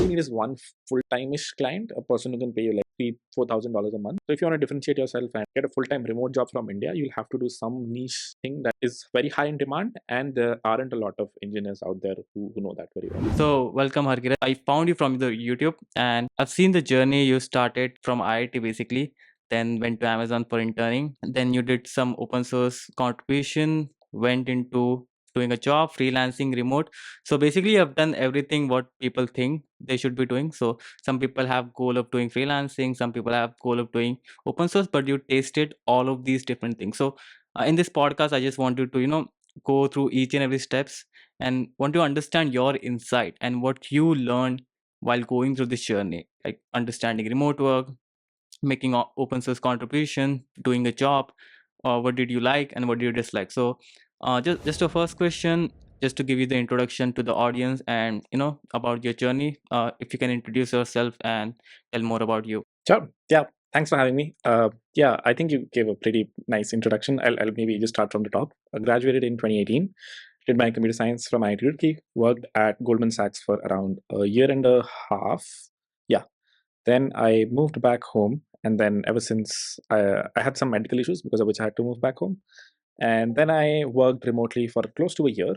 you need is one full-time-ish client, a person who can pay you like $3,000-4,000 a month. So if you want to differentiate yourself and get a full-time remote job from India, you'll have to do some niche thing that is very high in demand, and there aren't a lot of engineers out there who know that very well. So, welcome, Harkirat. I found you from the YouTube, and I've seen the journey you started from IIT basically, then went to Amazon for interning, then you did some open source contribution, went into doing a job, freelancing, remote. So basically, I've done everything what people think they should be doing. So some people have goal of doing freelancing, some people have goal of doing open source, but you tasted all of these different things. So in this podcast, I just wanted to go through each and every steps and want to understand your insight and what you learned while going through this journey, like understanding remote work, making open source contribution, doing a job. What did you like and what did you dislike? So just a first question, just to give you the introduction to the audience and about your journey. If you can introduce yourself and tell more about you. Sure. Yeah. Thanks for having me. Yeah, I think you gave a pretty nice introduction. I'll maybe just start from the top. I graduated in 2018, did my computer science from IIT Roorkee, worked at Goldman Sachs for around a year and a half. Yeah. Then I moved back home. And then ever since I had some medical issues because of which I had to move back home. And then I worked remotely for close to a year.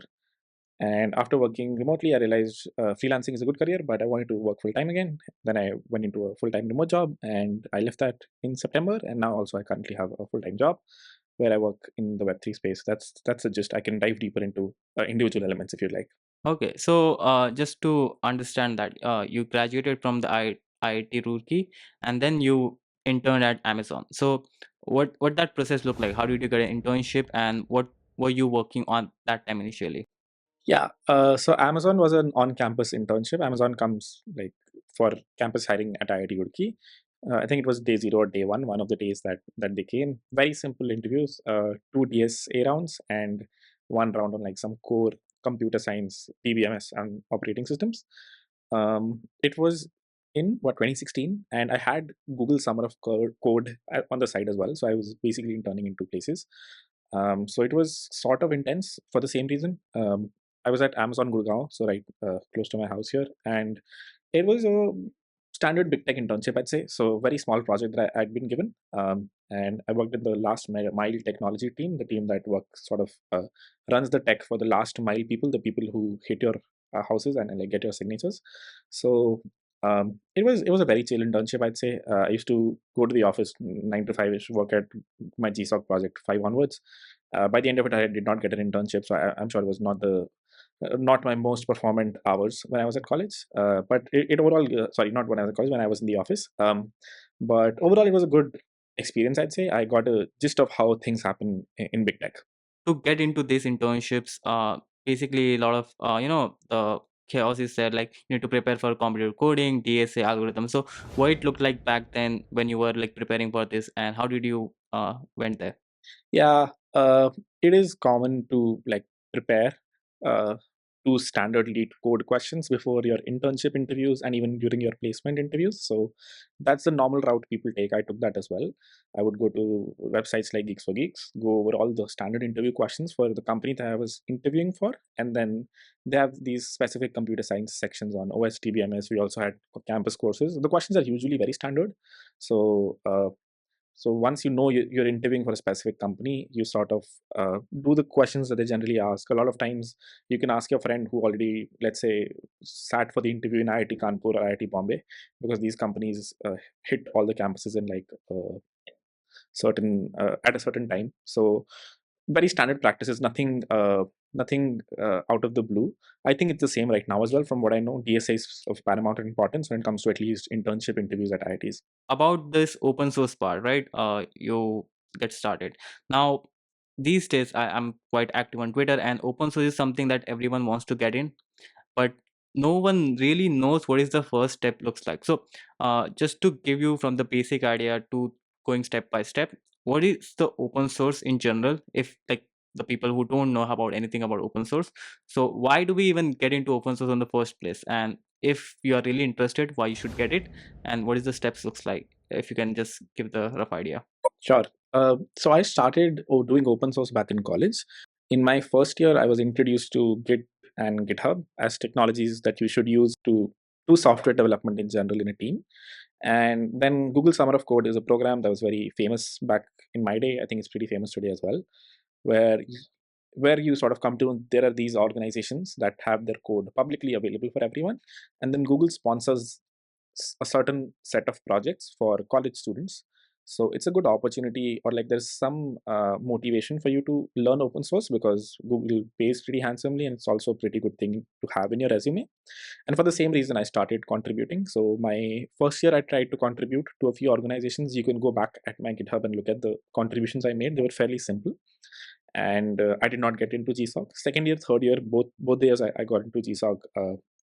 And after working remotely, I realized freelancing is a good career, but I wanted to work full time again. Then I went into a full time remote job, and I left that in September. And now also I currently have a full time job where I work in the Web3 space. That's a gist. I can dive deeper into individual elements if you'd like. Okay, so just to understand that you graduated from the IIT Roorkee and then you interned at Amazon. So what that process looked like? How did you get an internship and what were you working on that time initially? Yeah. So Amazon was an on-campus internship. Amazon comes like for campus hiring at IIT Roorkee. I think it was day zero or day one of the days that they came. Very simple interviews, two DSA rounds and one round on like some core computer science, PBMS, and operating systems. It was in 2016, and I had Google Summer of Code on the side as well. So I was basically interning in two places. So it was sort of intense for the same reason. I was at Amazon Gurgaon, so right close to my house here, and it was a standard big tech internship, I'd say. So very small project that I'd been given, and I worked in the last mile technology team, the team that works sort of runs the tech for the last mile people, the people who hit your houses and like get your signatures. So it was a very chill internship, I'd say. I used to go to the office 9 to 5 ish, work at my GSOC project 5 onwards. By the end of it, I did not get an internship, so I'm sure it was not my most performant hours when I was at college. But it overall, sorry, not when I was at college, when I was in the office. But overall, it was a good experience, I'd say. I got a gist of how things happen in big tech. To get into these internships, basically a lot of the chaos is there, like you need to prepare for computer coding, DSA algorithm. So what it looked like back then when you were like preparing for this, and how did you went there? Yeah, it is common to like prepare uh, two standard lead code questions before your internship interviews and even during your placement interviews. So that's the normal route people take. I took that as well. I would go to websites like Geeks for Geeks, go over all the standard interview questions for the company that I was interviewing for, and then they have these specific computer science sections on OS, TBMS. We also had campus courses. The questions are usually very standard. So so once you know you're interviewing for a specific company, you sort of do the questions that they generally ask. A lot of times, you can ask your friend who already, let's say, sat for the interview in IIT Kanpur or IIT Bombay, because these companies hit all the campuses in like certain at a certain time. So very standard practices, nothing out of the blue. I think it's the same right now as well. From what I know, DSA is of paramount importance when it comes to at least internship interviews at IITs. About this open source part, right? You get started now. These days I'm quite active on Twitter, and open source is something that everyone wants to get in, but no one really knows what is the first step looks like. So just to give you from the basic idea to going step by step, what is the open source in general, if like the people who don't know about anything about open source, so why do we even get into open source in the first place, and if you are really interested, why you should get it, and what is the steps looks like, if you can just give the rough idea. Sure. So I started doing open source back in college. In my first year, I was introduced to Git and GitHub as technologies that you should use to to software development in general in a team. And then Google Summer of Code is a program that was very famous back in my day. I think it's pretty famous today as well, where where you sort of come to, there are these organizations that have their code publicly available for everyone, and then Google sponsors a certain set of projects for college students. So it's a good opportunity, or like there's some motivation for you to learn open source, because Google pays pretty handsomely, and it's also a pretty good thing to have in your resume. And for the same reason, I started contributing. So my first year, I tried to contribute to a few organizations. You can go back at my GitHub and look at the contributions I made. They were fairly simple, and I did not get into GSOC. Second year, third year, both the years I got into GSOC.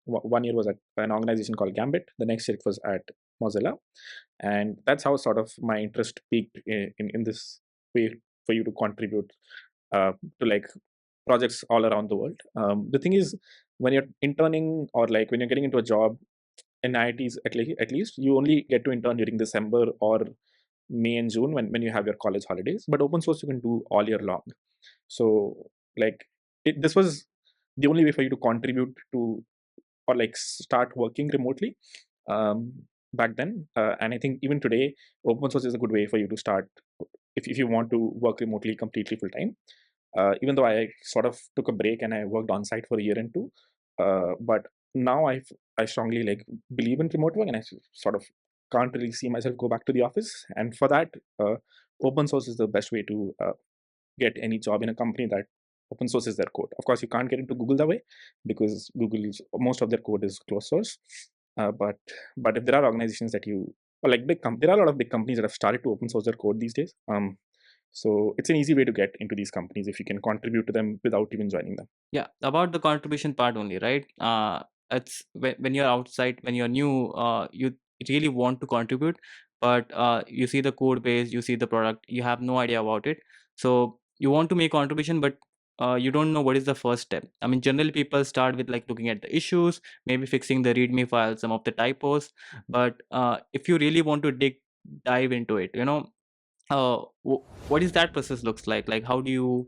One year was at an organization called Gambit. The next year it was at Mozilla, and that's how sort of my interest peaked in this way for you to contribute to like projects all around the world. The thing is, when you're interning, or like when you're getting into a job in IITs, at least you only get to intern during December or May and June, when you have your college holidays. But open source you can do all year long. So like this was the only way for you to contribute to, or like start working remotely back then. And I think even today, open source is a good way for you to start if you want to work remotely completely full time. Even though I sort of took a break and I worked on site for a year and two, but now I strongly like believe in remote work, and I sort of can't really see myself go back to the office. And for that, open source is the best way to get any job in a company that open sources their code. Of course, you can't get into Google that way, because Google's most of their code is closed source. But if there are organizations that you, or like there are a lot of big companies that have started to open source their code these days. So it's an easy way to get into these companies if you can contribute to them without even joining them. Yeah, about the contribution part only, right? It's when you're outside, when you're new, you really want to contribute, but you see the code base, you see the product, you have no idea about it. So you want to make contribution, but you don't know what is the first step. I mean, generally people start with like looking at the issues, maybe fixing the README file, some of the typos. But if you really want to dive into it, what is that process looks like? Like, how do you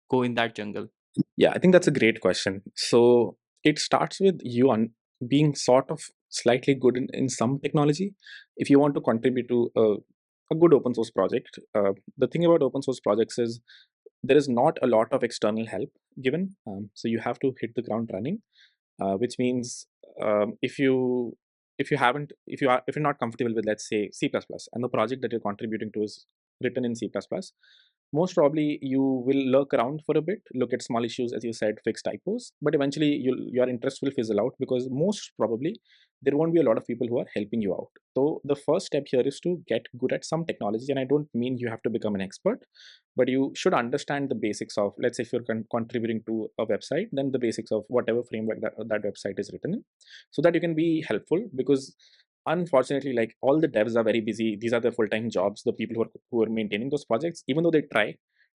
go in that jungle? Yeah, I think that's a great question. So it starts with you on being sort of slightly good in some technology. If you want to contribute to a good open source project, the thing about open source projects is there is not a lot of external help given. So you have to hit the ground running, which means if you haven't if you're not comfortable with, let's say, C++, and the project that you're contributing to is written in C++, most probably you will lurk around for a bit, look at small issues, as you said, fix typos, but eventually your interest will fizzle out, because most probably there won't be a lot of people who are helping you out. So the first step here is to get good at some technology, and I don't mean you have to become an expert, but you should understand the basics of, let's say, if you're contributing to a website, then the basics of whatever framework that website is written in, so that you can be helpful. Because unfortunately, like, all the devs are very busy. These are their full-time jobs. The people who are maintaining those projects, even though they try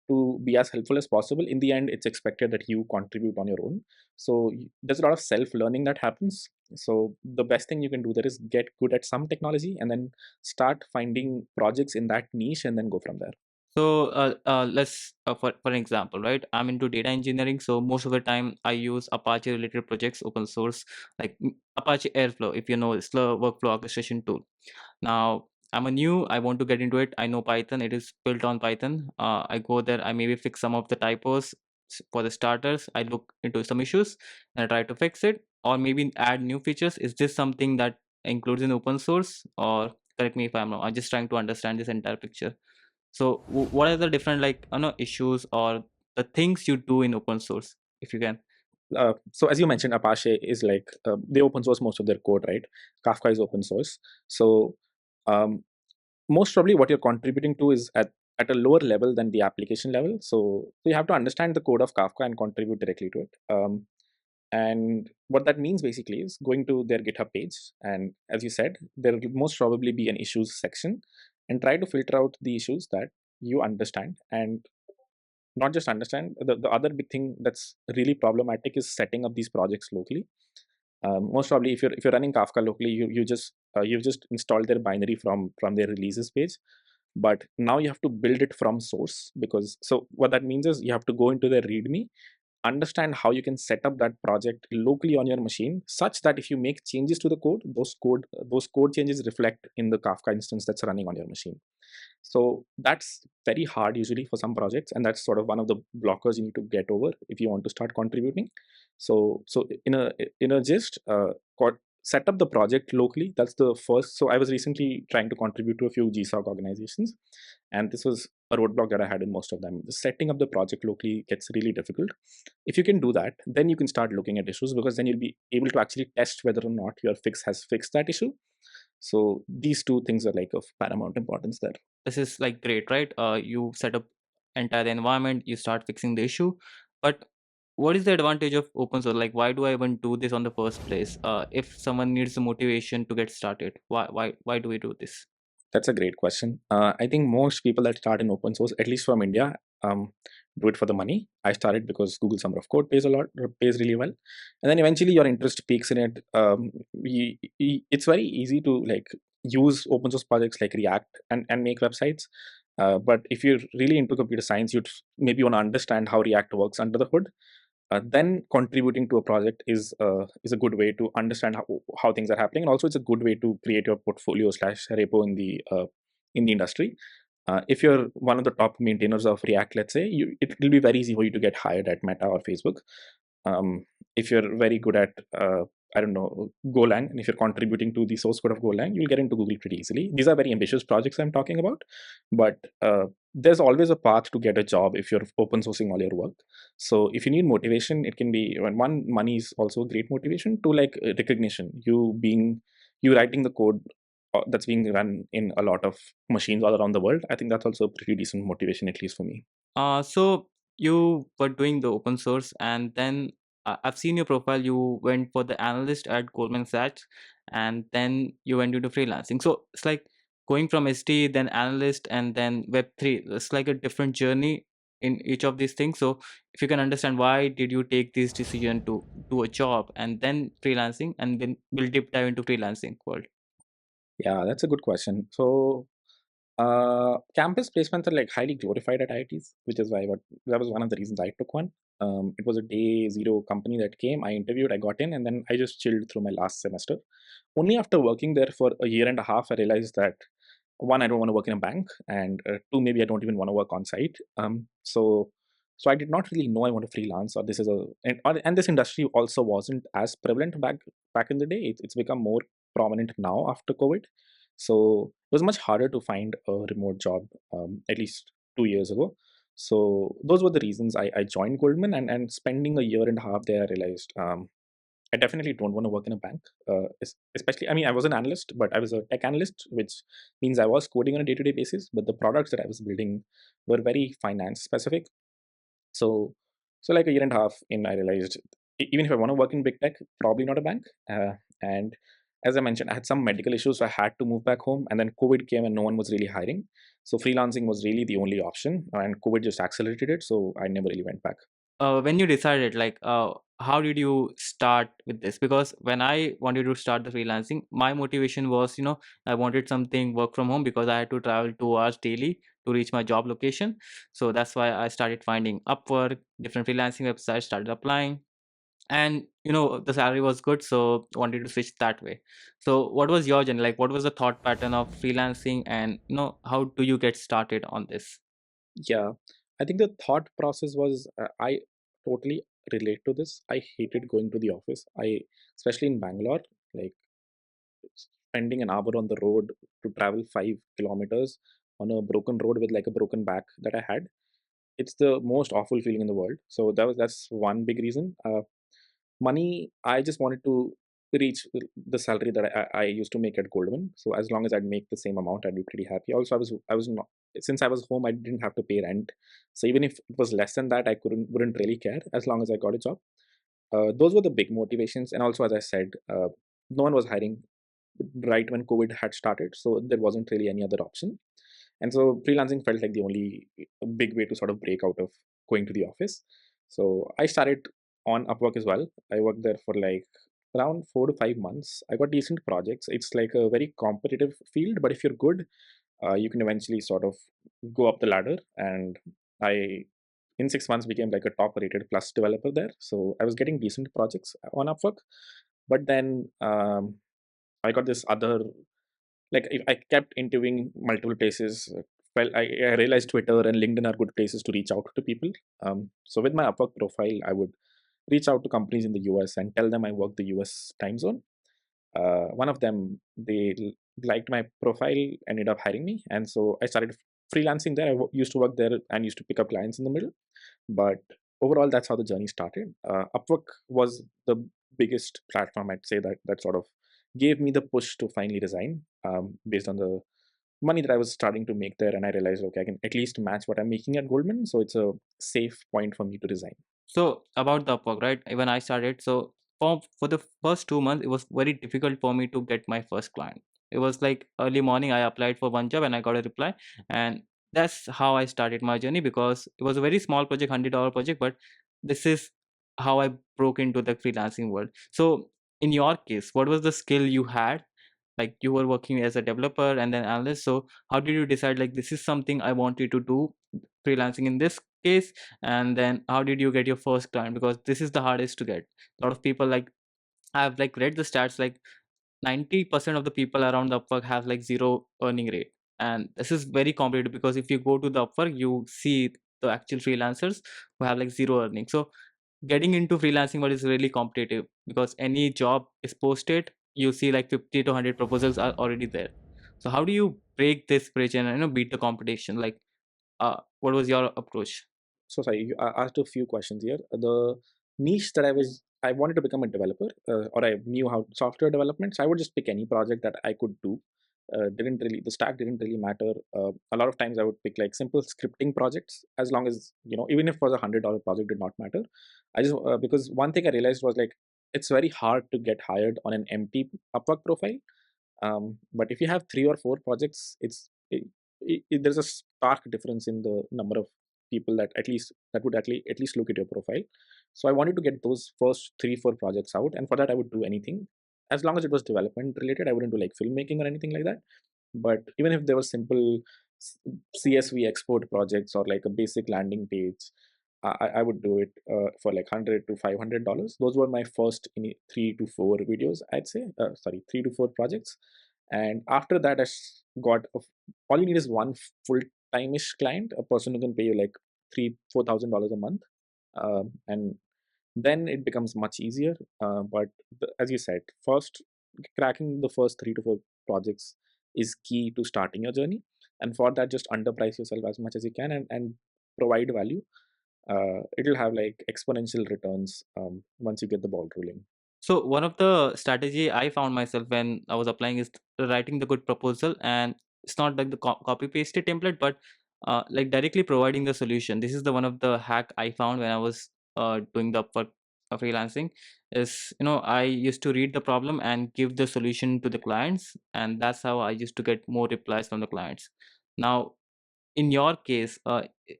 to be as helpful as possible, in the end it's expected that you contribute on your own. So there's a lot of self-learning that happens. So the best thing you can do there is get good at some technology, and then start finding projects in that niche, and then go from there. So let's for an example, right? I'm into data engineering, so most of the time I use Apache related projects, open source, like Apache Airflow, if you know, it's the workflow orchestration tool. Now I'm a new, I want to get into it. I know Python, it is built on Python. I go there, I maybe fix some of the typos for the starters. I look into some issues and I try to fix it, or maybe add new features. Is this something that includes in open source, or correct me if I'm wrong? I'm just trying to understand this entire picture. So what are the different like issues or the things you do in open source, if you can? So as you mentioned, Apache is like they open source most of their code, right? Kafka is open source. So um, most probably what you're contributing to is at a lower level than the application level. So you have to understand the code of Kafka and contribute directly to it. And what that means basically is going to their GitHub page, and as you said, there will most probably be an issues section, and try to filter out the issues that you understand. And not just understand, the other big thing that's really problematic is setting up these projects locally. Most probably if you're running Kafka locally, you've just installed their binary from their releases page, but now you have to build it from source. Because so what that means is you have to go into their readme understand how you can set up that project locally on your machine, such that if you make changes to the code, those code changes reflect in the Kafka instance that's running on your machine. So that's very hard usually for some projects, and that's sort of one of the blockers you need to get over if you want to start contributing. So in a gist, set up the project locally. That's the first. So I was recently trying to contribute to a few GSOC organizations, and this was a roadblock that I had in most of them. The setting up the project locally gets really difficult. If you can do that, then you can start looking at issues, because then you'll be able to actually test whether or not your fix has fixed that issue. So these two things are like of paramount importance there. This is like great, right? You set up entire environment, you start fixing the issue. But what is the advantage of open source? Like, why do I even do this on the first place? If someone needs the motivation to get started, why do we do this? That's a great question. I think most people that start in open source, at least from India, do it for the money. I started because Google Summer of Code pays a lot, or pays really well, and then eventually your interest peaks in it. It's very easy to like use open source projects like React and make websites. But if you're really into computer science, you'd maybe want to understand how React works under the hood. Then contributing to a project is a good way to understand how things are happening, and also it's a good way to create your portfolio slash repo in the industry. If you're one of the top maintainers of React, let's say, it will be very easy for you to get hired at Meta or Facebook. If you're very good at I don't know, Golang, and if you're contributing to the source code of Golang, you'll get into Google pretty easily. These are very ambitious projects I'm talking about, but there's always a path to get a job if you're open sourcing all your work. So if you need motivation, it can be one, money is also a great motivation. To like recognition, you writing the code that's being run in a lot of machines all around the world. I think that's also a pretty decent motivation, at least for me. So you were doing the open source, and then I've seen your profile. You went for the analyst at Goldman Sachs, and then you went into freelancing. So it's like going from ST, then analyst, and then Web3. It's like a different journey in each of these things. So if you can understand, why did you take this decision to do a job and then freelancing, and then we'll deep dive into freelancing world. Yeah, that's a good question. So campus placements are like highly glorified at IITs, which is why that was one of the reasons I took one. It was a day zero company that came. I interviewed, I got in, and then I just chilled through my last semester. Only after working there for a year and a half, I realized that one, I don't want to work in a bank, and two, maybe I don't even want to work on site. So I did not really know I want to freelance, or this is and this industry also wasn't as prevalent back in the day. It's become more prominent now after COVID. So it was much harder to find a remote job, at least 2 years ago. So those were the reasons I joined Goldman, and spending a year and a half there, I realized I definitely don't want to work in a bank. Especially, I mean, I was an analyst, but I was a tech analyst, which means I was coding on a day-to-day basis. But the products that I was building were very finance specific. So, so like a year and a half in, I realized even if I want to work in big tech, probably not a bank. And as I mentioned, I had some medical issues, so I had to move back home. And then COVID came, and no one was really hiring. So freelancing was really the only option, and COVID just accelerated it. So I never really went back. When you decided, like, how did you start with this? Because when I wanted to start the freelancing, my motivation was, I wanted something work from home because I had to travel 2 hours daily to reach my job location. So that's why I started finding Upwork, different freelancing websites, started applying, and the salary was good, so wanted to switch that way. So what was your journey? Like, what was the thought pattern of freelancing, and how do you get started on this? Yeah, I think the thought process was I totally relate to this. I hated going to the office. Especially in Bangalore, like spending an hour on the road to travel 5 kilometers on a broken road with like a broken back that I had. It's the most awful feeling in the world. So that's one big reason. Money, I just wanted to reach the salary that I used to make at Goldman. So as long as I'd make the same amount, I'd be pretty happy. Also, I was not, since I was home, I didn't have to pay rent. So even if it was less than that, I wouldn't really care as long as I got a job. Those were the big motivations. And also, as I said, no one was hiring right when COVID had started, so there wasn't really any other option. And so freelancing felt like the only big way to sort of break out of going to the office. So I started on Upwork as well. I worked there for like around 4 to 5 months. I got decent projects. It's like a very competitive field, but if you're good, you can eventually sort of go up the ladder. And I in 6 months became like a top rated plus developer there. So I was getting decent projects on Upwork. But then I got this other, like I kept interviewing multiple places. Well, I realized Twitter and LinkedIn are good places to reach out to people. So with my Upwork profile, I would reach out to companies in the US and tell them I work the US time zone. One of them, liked my profile, ended up hiring me, and so I started freelancing there. Used to work there and used to pick up clients in the middle. But overall, that's how the journey started. Upwork was the biggest platform, I'd say, that sort of gave me the push to finally resign, based on the money that I was starting to make there. And I realized, okay, I can at least match what I'm making at Goldman, so it's a safe point for me to resign. So about the Upwork, right? When I started, so for the first 2 months, it was very difficult for me to get my first client. It was like early morning, I applied for one job and I got a reply, and that's how I started my journey, because it was a very small project, $100 project, but this is how I broke into the freelancing world. So in your case, what was the skill you had? Like you were working as a developer and then analyst. So how did you decide like this is something I wanted to do, freelancing in this case? And then how did you get your first client, because this is the hardest to get. A lot of people, like I've like read the stats, like 90% of the people around the Upwork have like zero earning rate, and this is very competitive, because if you go to the Upwork, you see the actual freelancers who have like zero earning. So getting into freelancing world is really competitive, because any job is posted, you see like 50 to 100 proposals are already there. So how do you break this bridge and beat the competition? Like what was your approach? So sorry, you asked a few questions here. The niche that I wanted to become a developer, or I knew how software development. So I would just pick any project that I could do. Didn't really The stack didn't really matter. A lot of times I would pick like simple scripting projects, as long as even if it was $100 project, did not matter. I just Because one thing I realized was like it's very hard to get hired on an empty Upwork profile. But if you have three or four projects, there's a stark difference in the number of people that would at least look at your profile. So I wanted to get those first three, four projects out, and for that I would do anything as long as it was development related. I wouldn't do like filmmaking or anything like that. But even if there were simple s- CSV export projects or like a basic landing page, I would do it for like $100 to $500. Those were my first 3 to 4 videos, I'd say. Sorry, 3 to 4 projects. And after that, all you need is one full time-ish client, a person who can pay you like $3,000 to $4,000 a month, and then it becomes much easier. But as you said, first cracking the first 3 to 4 projects is key to starting your journey. And for that, just underprice yourself as much as you can, and provide value. It'll have like exponential returns once you get the ball rolling. So one of the strategy I found myself when I was applying is writing the good proposal, and it's not like the copy pasted template, but like directly providing the solution. This is the one of the hack I found when I was doing the Upwork freelancing. Is I used to read the problem and give the solution to the clients, and that's how I used to get more replies from the clients. Now in your case,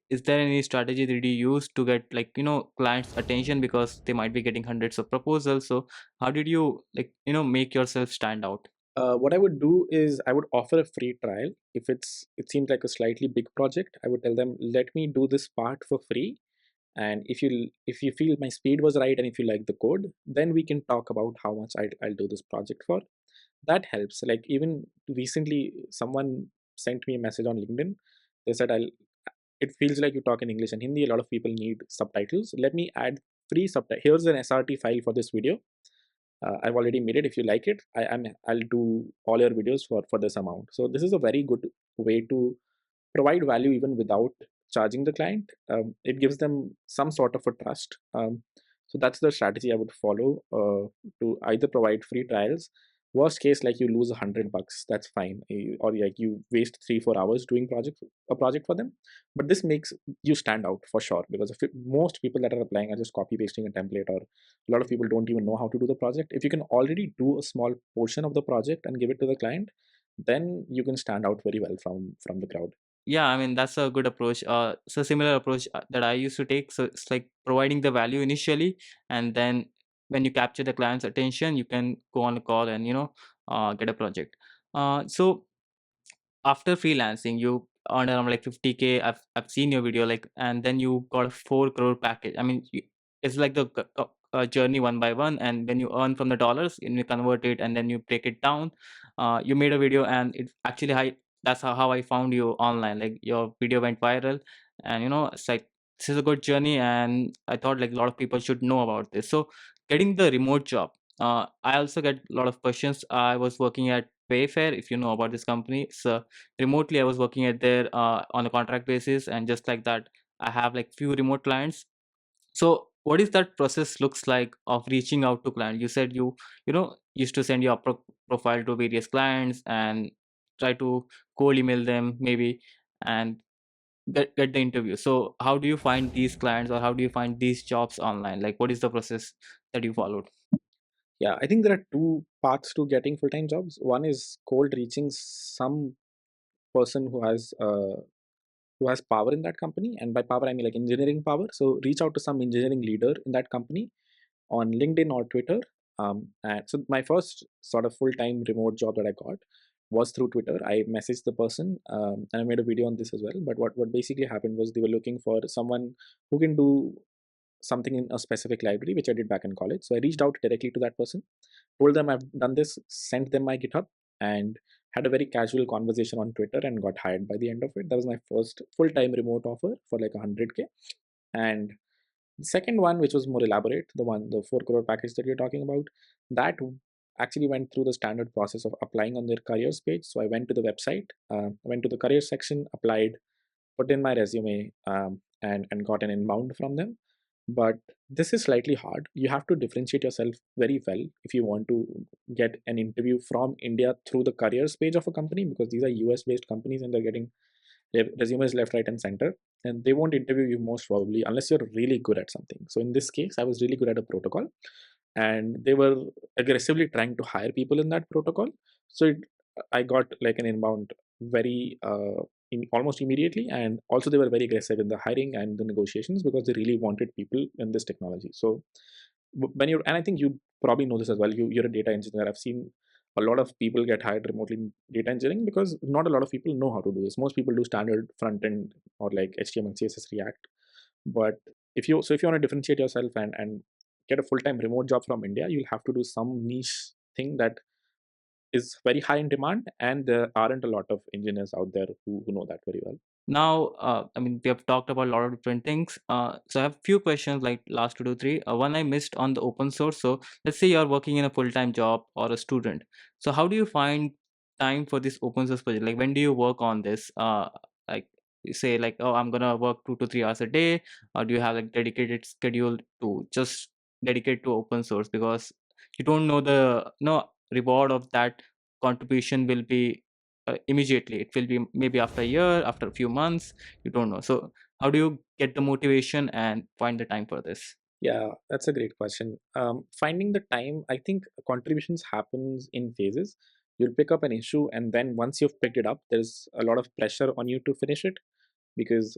is there any strategy that you use to get like clients attention, because they might be getting hundreds of proposals? So how did you like make yourself stand out? What I would do is I would offer a free trial. If it seems like a slightly big project, I would tell them, let me do this part for free. And if you feel my speed was right and if you like the code, then we can talk about how much I'll do this project for. That helps. Like even recently, someone sent me a message on LinkedIn. They said, I'll it feels like you talk in English and Hindi. A lot of people need subtitles. Let me add free subtitles. Here's an SRT file for this video. I've already made it. If you like it, I'll do all your videos for this amount. So this is a very good way to provide value even without charging the client. It gives them some sort of a trust. So that's the strategy I would follow, to either provide free trials. Worst case, like you lose $100, that's fine. Or like you waste 3 4 hours doing a project for them. But this makes you stand out for sure, because most people that are applying are just copy pasting a template, or a lot of people don't even know how to do the project. If you can already do a small portion of the project and give it to the client, then you can stand out very well from the crowd. Yeah, I mean that's a good approach. So similar approach that I used to take. So it's like providing the value initially, and then when you capture the client's attention, you can go on a call and get a project. So after freelancing, you earned around like 50K. I've seen your video, like, and then you got a 4 crore package. I mean, it's like the journey one by one, and when you earn from the dollars and you convert it and then you break it down, you made a video, and it actually that's how I found you online. Like, your video went viral, and it's like, this is a good journey, and I thought like a lot of people should know about this. So getting the remote job, I also get a lot of questions. I was working at Wayfair, if you know about this company. So remotely I was working at there on a contract basis, and just like that I have like few remote clients. So what is that process looks like of reaching out to clients? You said you used to send your profile to various clients and try to cold email them maybe, and get the interview. So how do you find these clients, or how do you find these jobs online? Like, what is the process that you followed? Yeah, I think there are two paths to getting full-time jobs. One is cold reaching some person who has power in that company, and by power I mean like engineering power. So reach out to some engineering leader in that company on LinkedIn or Twitter. And so my first sort of full-time remote job that I got was through Twitter. I messaged the person, and I made a video on this as well. But what basically happened was they were looking for someone who can do something in a specific library, which I did back in college. So I reached out directly to that person, told them I've done this, sent them my GitHub, and had a very casual conversation on Twitter and got hired by the end of it. That was my first full-time remote offer for like 100K. And the second one, which was more elaborate, the 4 crore package that you're talking about, that actually went through the standard process of applying on their careers page. So I went to the website, went to the career section, applied, put in my resume, and got an inbound from them. But this is slightly hard. You have to differentiate yourself very well if you want to get an interview from India through the careers page of a company, because these are US based companies and they're getting resumes left, right, and center. And they won't interview you most probably unless you're really good at something. So in this case, I was really good at a protocol, and they were aggressively trying to hire people in that protocol. So I got like an inbound very almost immediately, and also they were very aggressive in the hiring and the negotiations because they really wanted people in this technology. So when you, and I think you probably know this as well, you're a data engineer. I've seen a lot of people get hired remotely in data engineering because not a lot of people know how to do this. Most people do standard front end or like HTML, CSS, React. But if you want to differentiate yourself and get a full-time remote job from India, you'll have to do some niche thing that is very high in demand, and there aren't a lot of engineers out there who know that very well. Now, I mean, we have talked about a lot of different things. So I have few questions, like last two to three. One I missed on the open source. So let's say you're working in a full-time job or a student. So how do you find time for this open source project? Like, when do you work on this? Like, you say like, oh, I'm gonna work 2 to 3 hours a day, or do you have like dedicated schedule to just dedicate to open source? Because you don't know the no reward of that contribution will be immediately. It will be maybe after a year, after a few months. You don't know. So how do you get the motivation and find the time for this? Yeah, that's a great question. Finding the time, I think contributions happens in phases. You'll pick up an issue, and then once you've picked it up, there's a lot of pressure on you to finish it because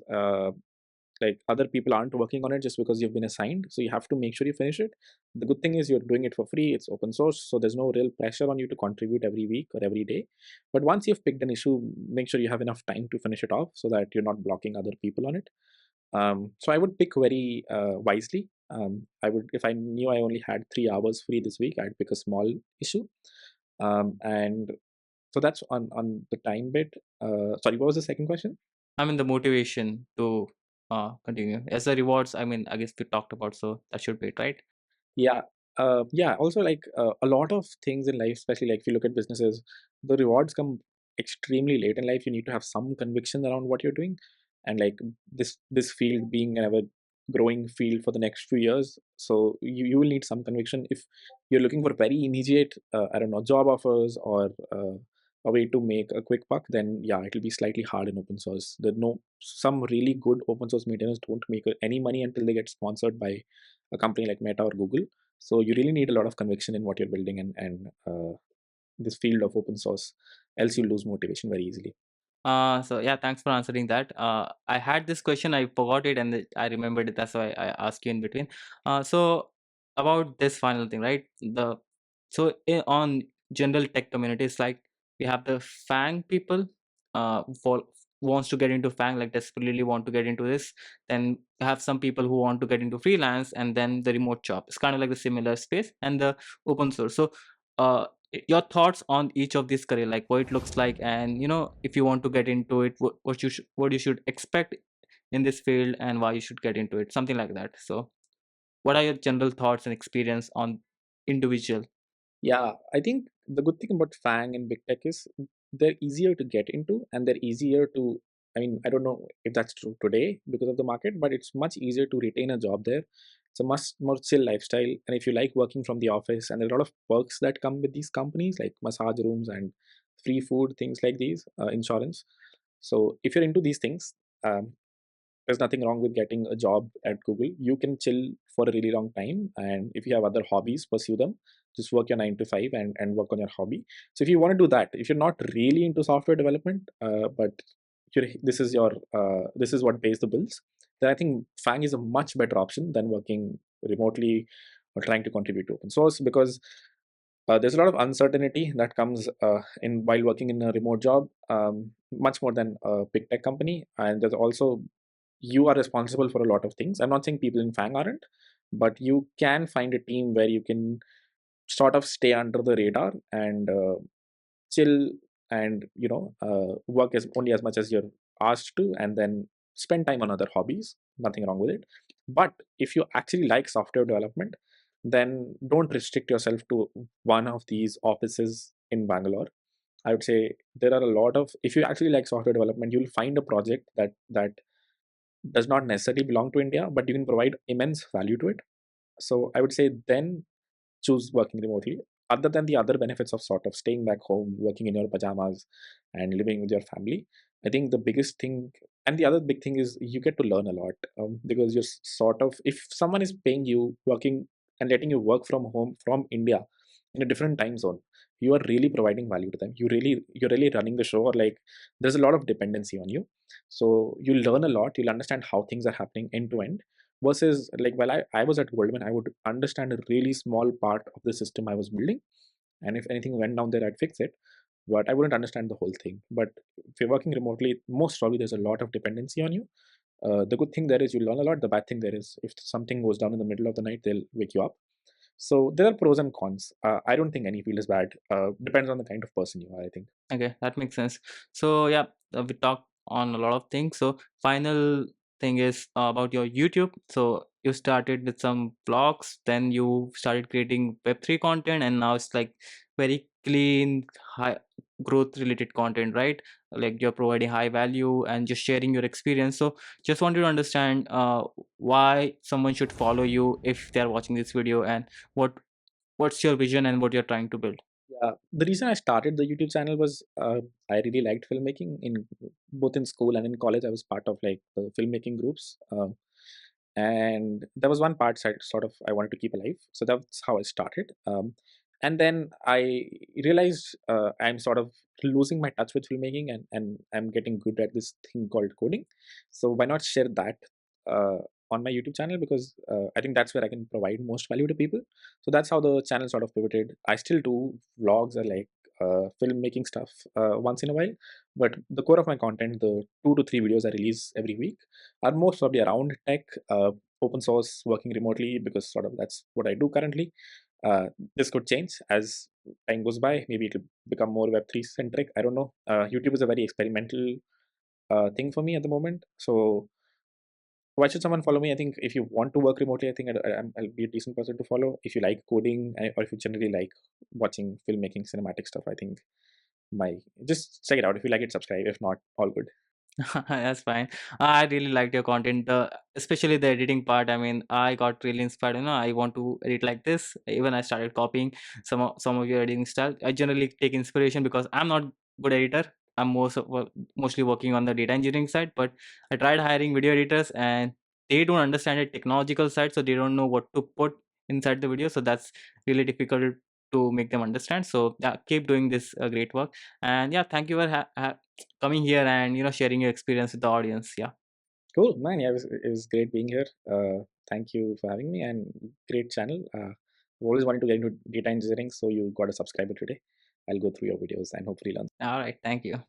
like other people aren't working on it just because you've been assigned. So you have to make sure you finish it. The good thing is you're doing it for free. It's open source, so there's no real pressure on you to contribute every week or every day. But once you've picked an issue, make sure you have enough time to finish it off so that you're not blocking other people on it. So I would pick very wisely. I would, if I knew I only had 3 hours free this week, I'd pick a small issue. And so that's on the time bit. Sorry, what was the second question? I mean, the motivation to continue. As the rewards, I mean, I guess we talked about, so that should be it, right? Yeah. Yeah. Also, like a lot of things in life, especially like if you look at businesses, the rewards come extremely late in life. You need to have some conviction around what you're doing, and like this field being an ever growing field for the next few years, so you will need some conviction. If you're looking for very immediate, I don't know, job offers or a way to make a quick buck, then yeah, it'll be slightly hard in open source. There no Some really good open source maintainers don't make any money until they get sponsored by a company like Meta or Google. So you really need a lot of conviction in what you're building, and this field of open source. Else you lose motivation very easily. So yeah, thanks for answering that. I had this question, I forgot it, and I remembered it. That's why I asked you in between. So about this final thing, right? On general tech communities, like we have the FAANG people, wants to get into FAANG, like desperately want to get into this. Then you have some people who want to get into freelance, and then the remote job. It's kind of like the similar space and the open source. So your thoughts on each of these career, like what it looks like, and if you want to get into it, what you should expect in this field, and why you should get into it, something like that. So what are your general thoughts and experience on individual? Yeah, I think the good thing about FANG and big tech is they're easier to get into, and they're easier to. I mean, I don't know if that's true today because of the market, but it's much easier to retain a job there. It's a much more chill lifestyle, and if you like working from the office, and there are a lot of perks that come with these companies, like massage rooms and free food, things like these, insurance. So if you're into these things, um, there's nothing wrong with getting a job at Google. You can chill for a really long time, and if you have other hobbies, pursue them. Just work your 9 to 5 and work on your hobby. So if you want to do that, if you're not really into software development, but this is what pays the bills, then I think FANG is a much better option than working remotely or trying to contribute to open source, because there's a lot of uncertainty that comes in while working in a remote job, much more than a big tech company. And there's also, you are responsible for a lot of things. I'm not saying people in FANG aren't, but you can find a team where you can sort of stay under the radar and chill, and work as only as much as you're asked to, and then spend time on other hobbies. Nothing wrong with it. But if you actually like software development, then don't restrict yourself to one of these offices in Bangalore. I would say there are a lot of, if you actually like software development, you'll find a project that does not necessarily belong to India, but you can provide immense value to it. So I would say then choose working remotely. Other than the other benefits of sort of staying back home, working in your pajamas, and living with your family, I think the biggest thing, and the other big thing, is you get to learn a lot, because you're sort of, if someone is paying you, working and letting you work from home from India in a different time zone, you are really providing value to them. You're really running the show, or like there's a lot of dependency on you. So you'll learn a lot. You'll understand how things are happening end to end, versus like while I was at Goldman, I would understand a really small part of the system I was building, and if anything went down there, I'd fix it, but I wouldn't understand the whole thing. But if you're working remotely, most probably there's a lot of dependency on you. The good thing there is you learn a lot. The bad thing there is if something goes down in the middle of the night, they'll wake you up. So there are pros and cons. I don't think any field is bad. Depends on the kind of person you are, I think. Okay, that makes sense. So yeah, we talked on a lot of things. So final thing is about your YouTube. So you started with some vlogs, then you started creating Web3 content, and now it's like very clean, high growth related content, right? Like you're providing high value and just sharing your experience. So just wanted to understand why someone should follow you if they're watching this video, and what what's your vision and what you're trying to build. Yeah, the reason I started the YouTube channel was I really liked filmmaking. In both in school and in college, I was part of like the filmmaking groups, and there was one part sort of I wanted to keep alive. So that's how I started. And then I realized I'm sort of losing my touch with filmmaking, and I'm getting good at this thing called coding. So why not share that uh, on my YouTube channel, because I think that's where I can provide most value to people. So that's how the channel sort of pivoted. I still do vlogs or like filmmaking stuff once in a while, but the core of my content, the 2 to 3 videos I release every week, are most probably around tech, open source, working remotely, because sort of that's what I do currently. Uh, this could change as time goes by. Maybe it'll become more Web3 centric. I don't know. YouTube is a very experimental thing for me at the moment. So why should someone follow me? I think if you want to work remotely, I think I'll be a decent person to follow. If you like coding, or if you generally like watching filmmaking, cinematic stuff, I think my just check it out. If you like it, subscribe. If not, all good. That's fine. I really liked your content, especially the editing part. I mean, I got really inspired. I want to edit like this. Even I started copying some of your editing style. I generally take inspiration because I'm not good editor. I'm mostly working on the data engineering side. But I tried hiring video editors, and they don't understand the technological side, so they don't know what to put inside the video. So that's really difficult to make them understand. So yeah, keep doing this great work. And yeah, thank you for coming here and sharing your experience with the audience. Yeah. Cool, man. Yeah, it was great being here. Thank you for having me, and great channel. I've always wanted to get into data engineering, so you got a subscriber today. I'll go through your videos and hopefully learn. All right, thank you.